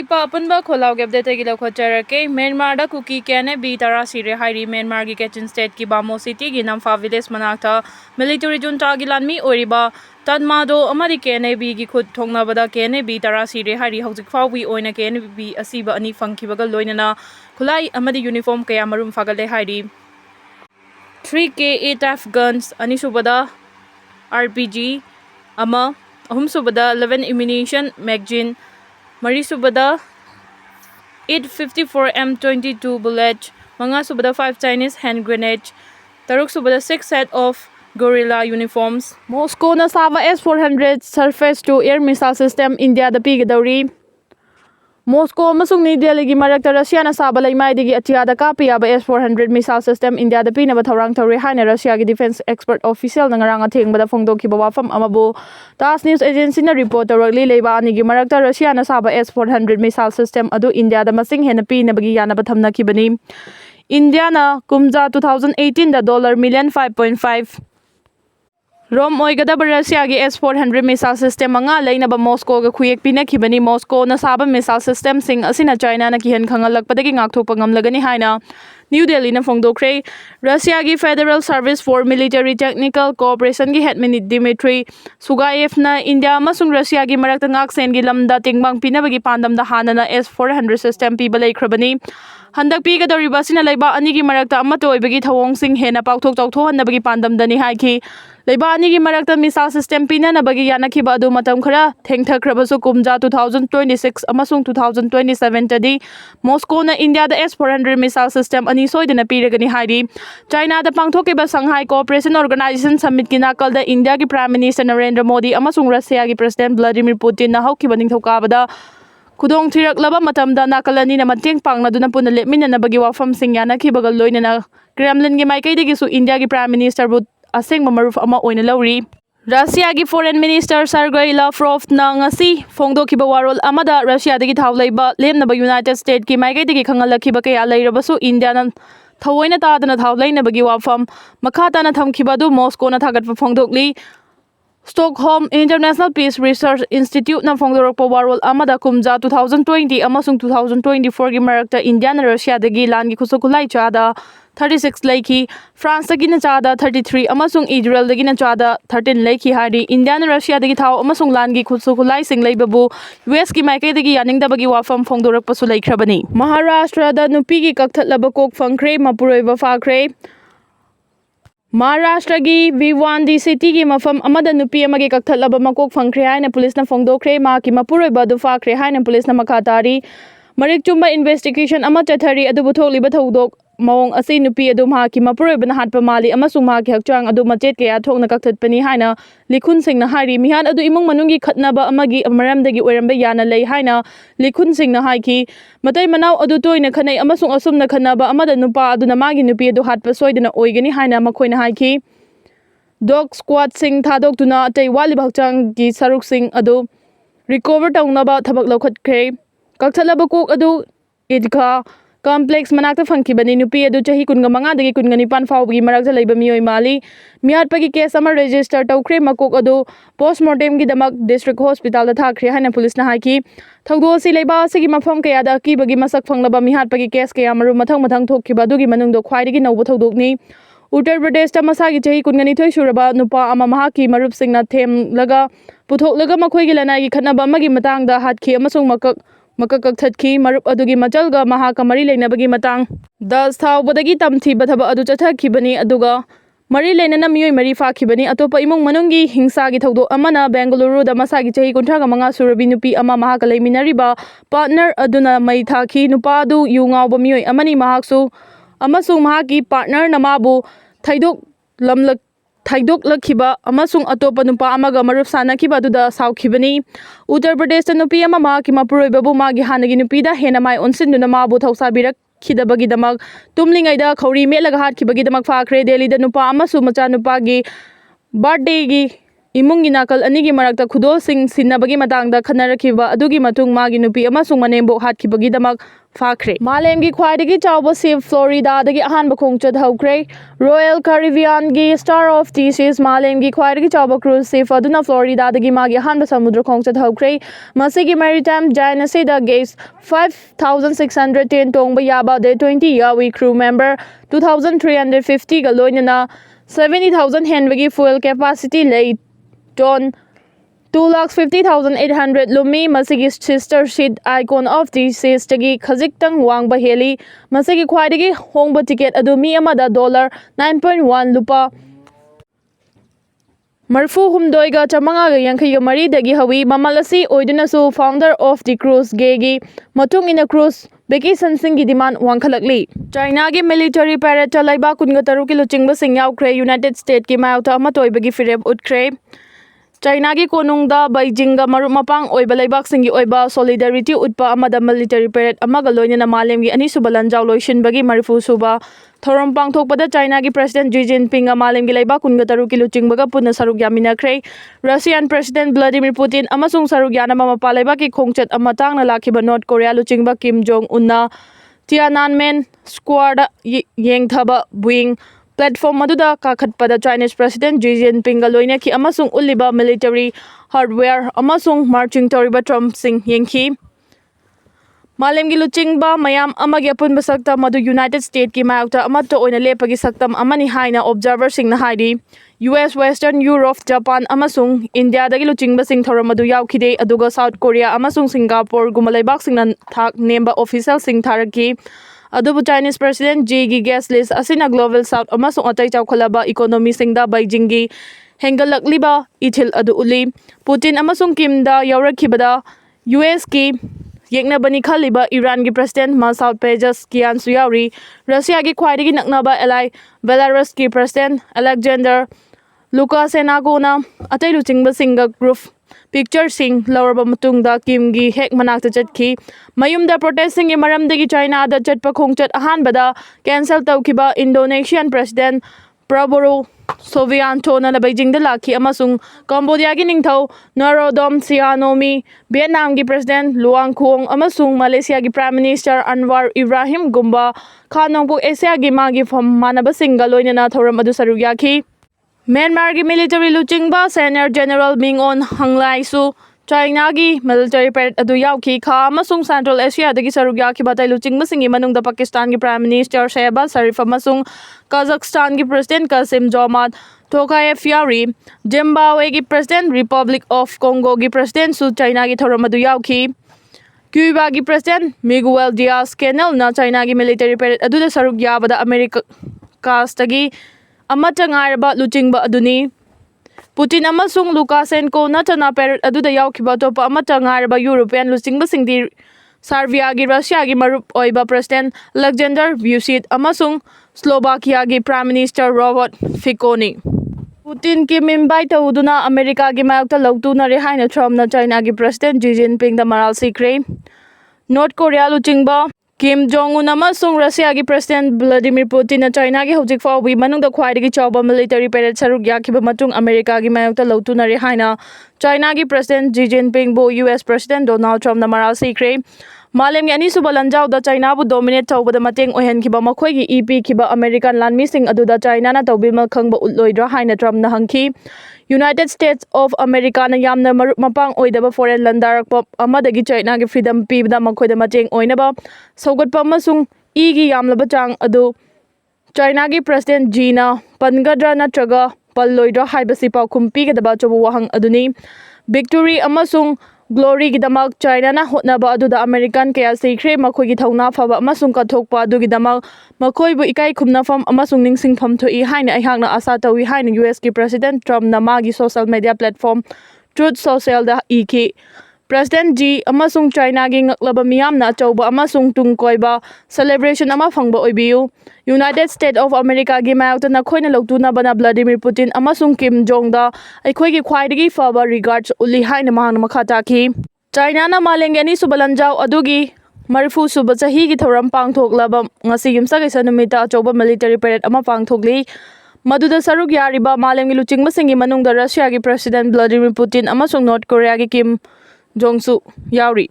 ipa apunba kholau gap de tegi lokhochar ke Myanmar da Kuki Kna bi tara sire hairi Myanmar gi Kachin state ki Bamo city gi Namfa village manakta military junta gi lanmi oriba Tanmado amari Kna bi gi khut thongna bada Kna bi tara sire hairi hojik fawi oina Kna bi Asiba ani fangkhibaga loinana khulai amadi uniform kaya marum fagale hairi 3K 8F guns ani subada RPG ama ahum subada 11 ammunition magazine Mari subada 854 M22 bullets, Manga subada 5 Chinese hand grenades, Taruk subada 6 set of guerrilla uniforms. Moscow na Sava S-400 surface to air missile system India da pigadauri. Moscow amasung New Delhi gi marakta Russia na Saba laimai digi atia da kapiya ba S-400 missile system India da pina ba thaurang thauri haina Russia gi defense expert official na ngarang atheng ba da phongdo ki ba wafam amabu TASS news agency na report tawrali leiba ani gi marakta Russia na Saba S-400 missile system adu India da masing hena pina bagi yana ba thamna ki bani India na kumja 2018 da $5.5 Rom oigada Russia gi S-400 missile system anga leina ba Moscow ga khuyek pina khibani Moscow na Saba missile system sing asina China na kihen khangalak padagi ngakthok pangam lagani haina New Delhi na phongdokre Russia gi Federal Service for Military Technical Cooperation gi head minute Dmitry Sugayev na India amasung Russia gi marakta ngak sen gi lamda tingbang pina bagi pandam da hana na S-400 system pi balai khrabani Handak pi gadori basina laiba ani gi marakta amato oibagi thawong sing hena pakthok tawtho hanna bagi pandam dani haiki Leiba ani gi marakta missile system pina na bagi yana khiba adu matam khara thengthakhrabasu kumja 2026 amasung 2027 tadi Moscow na India da S-400 missile system ani soidana piragani hairi China da pangthoke ba Shanghai Cooperation Organization Summit ki nakal da India ki Prime Minister Narendra Modi amasung Russia gi President Vladimir Putin na hauki baning thokabada Kudong thirak laba matam da nakalani na mateng pangna duna puna lepmina na bagi wafam sing yana khibaga loina na Kremlin gi maikai digi su India gi Prime Minister bu aseng maruf ama oina lauri Russia gi Foreign Minister Sergei Lavrov na ngasi phongdokiba warol amada Russia dagi thawleiba lemnaba United States ki maikai digi khangalakhiba kaya leirabasu India na thawoina tadana thawleina bagi wafam makhata na thamkhiba du Moscow na thagatpa phongdokli Stockholm International Peace Research Institute na phongdorokpa warol amada kumja 2020 amasung 2024 gi marakta India na Russia dagi lan gi khusukulai chada 36 laiki France dagi na chada 33 amasung Israel dagi na chada 13 laiki hari India na Russia dagi thaw amasung lan gi khusukulai sing leibabu US gi maikai dagi yaning da bagi wafam phongdorokpa su laikhrabani Maharashtra da nupi gi kakthatlaba kok Fangkhre mapuroiba Fangkhre Maharashtra gi V1D city gi mafam amada nupi amagi kakthatlaba makok Fangkhre haina police na phongdokre ma ki mapuroiba du Fangkhre haina police na makhatari marik chumba investigation ama chathari adu butholiba thodok mawong asi nupi adu ma ki mapuroiba na hatpa mali amasung ma ki hakchang adu machet kaya thokna kakthatpani haina likhun sing na hari mihan adu imung manungi khatnaba amagi amaramdagi oiramba yana lei haina likhun sing na haiki matai manau adu toina khanai amasung asumna khanaba amada nupa adu na magi nupi adu hatpa soidana oigani haina makhoina haiki dog squad sing thadok tuna tai wali bhakchang gi saruk sing adu recover tawnaba thabak lokhatkre kakthalaba kok adu idkha complex manakta phangkhibani nupi adu chahi 15 dagi 19 fawgi marakta leiba mioi mali miatpagi case ama register tawkhre makok adu postmortem gi damak district hospital da thakre haina police na haiki thawdo si leiba sigi mafam kaya da ki bagi masak phanglaba mihatpagi case kaya maru mathang thokkiba dugi manungdo khwaidagi nauba thawdokni Uttar Pradesh ta masagi chahi 19 suraba nupa ama mahaki marup singna them laga puthoklaga makhoi gi lanai gi khanaba amagi matang da hatkhi amasung makak thatki marup adugi machalga mahaka mari leinabagi matang das thawbadagi tamthi bathaba adu chathakibani aduga mari leinana mioi mari fakhibani atopa imung manungi hingsa gi thawdo amana Bengaluru da masagi chahi 35 surabi nupi ama mahaka leiminariba partner aduna mai thakhi nupa adu yungawba mioi amani mahaksu amasung mahaki partner namabu thaidok lakhiba amasung atopa nupa amaga marup sanakhiba aduda saukhibani Uttar Pradesh ta nupi ama ma ki mapuroiba bu magi hanagi nupi da hena mai onsinduna mabu thausabirak khidabagi damak tumlingai da khauri melaga hatkibagi damak Fangkhre Delhi da nupa amasu macha nupa gi birthday gi इमुंगी नाकल अनिगी मरक्ता खुदोलसिंग सिन्नबगी मतंगदा खनरखिबा अदुगी मतुंग मागी नुपी अमसुंग मनेम्बोक हातखिबगीदमक फाखरे मालेमगी ख्वाइदगी चावबा सिप फ्लोरिडादगी अहानबा खोंगचद हौख्रे रॉयल कैरिबियनगी स्टार ऑफ दी सीज मालेमगी ख्वाइदगी चावबा क्रूज सिप अदुना फ्लोरिडादगी मागी अहानबा समुद्र खोंगचद हौख्रे मसिगी मैरिटाइम जाइन असिदा गेस्ट 5610 तोंगबा याबा दे 20 यावी क्रू मेंबर 2350 गा लोइनना 70000 हेनबगी fuel capacity lay ton 2,50,800 lumi masigi sister ship icon of the seas tagi khajik-tang wangba heli masigi khwaidagi hongba ticket adu mi amada $9.1 lupa Marfu humdoiga chamanga ga yankhiga mari dagi hawi mamalasi oidunasu founder of the cruise gegi matung in a cruise vacation singi demand wangkhalakli China gi military parade laiba kunga taru ki luchingba sing yaukre United States ki mayauta ama toibagi fireb utkre China gi konungda Beijing ga maru mapang oiba laibak singi oiba solidarity utpa amada military parade amaga loinena malem gi ani subalan jaw loishin bagi marifu suba thorom pangthokpada China gi president Xi Jinping ga malem gi laibak kunga taru ki luchingba ga punna saruk yamina khrei Russian president Vladimir Putin amasung saruk yana mapa laibak ki khongchat amatang na lakhiba North Korea luchingba Kim Jong Un na Tiananmen Square yengthaba buing platform maduda kakhatpada Chinese president Xi Jinping ga loina ki amasung uliba military hardware amasung marching toriba Trump sing yengki Malemgi luchingba mayam amagi apun basakta madu United States ki mayauta amato oina lepagi saktam amani haina observer sing na haidi US Western Europe Japan amasung India dagi luchingba sing thoramadu yaukhide aduga South Korea amasung Singapore gumalaibak sing na thak nemba official sing tharaki Adubu Chinese President Xi gi guest list asina Global South amasung atai chawkhalaba economy singda Beijing gi hengalakliba ithil adu uli Putin amasung Kim da yaurakhibada US ki yeknabani khaliba Iran gi President Masoud Pezeshkian suyauri Russia gi khwaidagi naknaba ally Belarus ki President Alexander Lukashenko na atai luchingba singa group picture sing lower matungda Kim gi hek manakta chatki mayumda protesting gi maramdagi China da chatpa khongchat ahanbada cancel tawkiba Indonesian President Prabowo Subianto na Beijing da lakhi amasung Cambodia gi ningthau Norodom Sihanoumi Vietnam gi President Luang Khong amasung Malaysia gi Prime Minister Anwar Ibrahim gumba Khanongpu Asia gi magi manaba singa loinana thoram adu saru yakhi Myanmar gi military luchingba Senior General Ming-on Hanglai su China gi military parade adu yaukhi kha amasung Central Asia dagi saruk yakhi batai luchingba singi manungda Pakistan gi Prime Minister Shehbaz Sharif amasung Kazakhstan gi President Kasim-Jomart Tokayev yari Zimbabwe gi President Republic of Congo gi President su China gi thoram adu yaukhi Cuba gi President Miguel Diaz-Canel na China gi military parade adu da saruk yabada America kastagi amata ngarba luchingba aduni Putin amasung Lukashenko natana parade aduda yaukhiba topa amata ngarba European luchingba singdi Serbia gi Russia gi marup oiba President Alexander Vucic amasung Slovakia gi Prime Minister Robert Fico ni Putin ki Mumbai tauduna America gi mayakta lautuna rehaina Trump na China gi President Xi Jinping da maral sikre North Korea luchingba Kim Jong Un amasung Russia gi President Vladimir Putin na China gi hojik fawi manungda khwaidagi chawba military parade saruk yakhiba matung America gi mayakta lautuna rehaina China gi President Xi Jinping bo US President Donald Trump na maral sikre Malem gi ani subalanjau da China bu dominate tawbada mateng ohen khiba makhoi gi EP khiba American landmi sing aduda China na tawbilmal khangba utloidra haina Trump na hangki United States of America na yamna marup mapang oidaba foreign landarakpa amadagi China gi freedom pibda makhoida mateng oinaba saugatpa amasung igi yamlaba chang adu China gi President Xi na pangadra natraga palloidra haibasi paukhum pigadaba chobu wahang aduni victory amasung glory gidamak China na hotnaba aduda American kaya sikre makhoi gi thauna phaba amasung kathokpa adugi damak makhoi bu ikai khumna fam amasung ningsing pham thoi haina aihangna asa tawi haina US ki President Trump na magi social media platform Truth Social da iki President Xi amasung China gi ngaklaba miyam na chawba amasung tungkoiba celebration ama phangba oibiu United States of America gi mayakta na khoina lotuna bana Vladimir Putin amasung Kim Jong da aikhoi gi khwaidagi faba regards uli haina mahang makhata ki China na malengani subalanjau adugi marifu suba chahi gi thoram pangthoklaba ngasi yumsa gaisa numita chawba military parade ama pangthokli ꯃꯗꯨꯗ ꯁꯔꯨꯛ ꯌꯥꯔꯤꯕ ꯃꯥꯂꯦꯝꯒꯤ ꯂꯨꯆꯤꯡꯕꯁꯤꯡꯒꯤ ꯃꯅꯨꯡꯗ ꯔꯁꯤꯌꯥꯒꯤ president ꯚ꯭ꯂꯥꯗꯤꯃꯤꯔ ꯄꯨꯇꯤꯟ ꯑꯃꯁꯨꯡ north ꯀꯣꯔꯤꯌꯥꯒꯤ ꯀꯤꯝ ꯖꯣꯡꯁꯨ ꯌꯥꯎꯔꯤ꯫